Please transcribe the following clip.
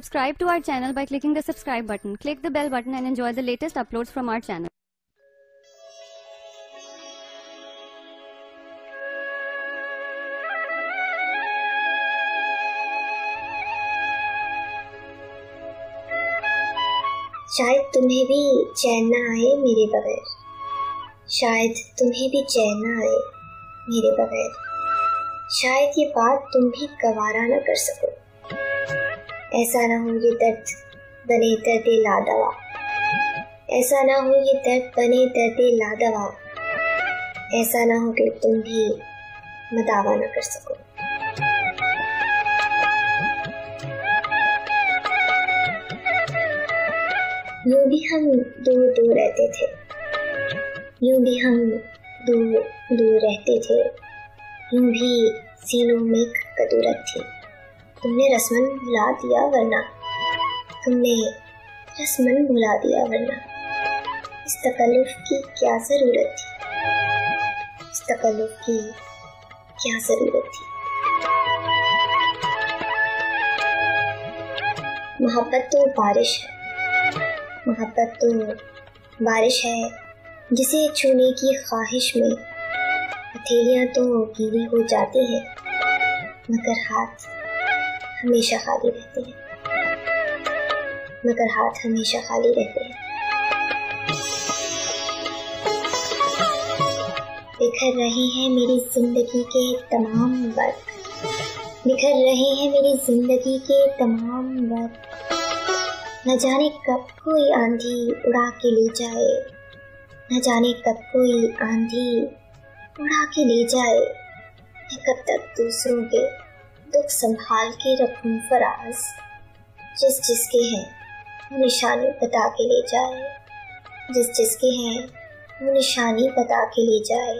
subscribe to our channel by clicking the subscribe button. Click the bell button and enjoy the latest uploads from our channel. शायद तुम्हें भी चैन न आए मेरे बगैर, शायद तुम्हें भी चैन न आए मेरे बगैर, शायद ये बात तुम भी गवारा न कर सको। ऐसा ना हो ये दर्द बने दर्द लादवा, ऐसा ना हो ये दर्द बने दर्द लादवा, ऐसा ना हो कि तुम भी मदावा न कर सको। यूं भी हम दूर दूर रहते थे, यूं भी हम दूर दूर रहते थे, यूं भी सीनों में कदूरत थी। तुमने रस्मन भुला दिया वरना, तुमने रस्मन भुला दिया वरना, इस तकल्लुफ की क्या ज़रूरत थी, इस तकल्लुफ की क्या ज़रूरत थी। मोहब्बत तो बारिश है, मोहब्बत तो बारिश है जिसे छूने की ख्वाहिश में हथेलियाँ तो गीली हो जाती हैं, मगर हाथ हमेशा खाली रहते हैं, मगर हाथ हमेशा खाली रहते हैं। बिखर रहे हैं मेरी जिंदगी के तमाम वर्ग, बिखर रहे हैं मेरी जिंदगी के तमाम वर्ग। न जाने कब कोई आंधी उड़ा के ले जाए, न जाने कब कोई आंधी उड़ा के ले जाए। मैं कब तक दूसरों के दुख संभाल के रखूं फराज, जिस जिसके हैं वो निशानी बता के ले जाए, जिस जिसके हैं वो निशानी बता के ले जाए।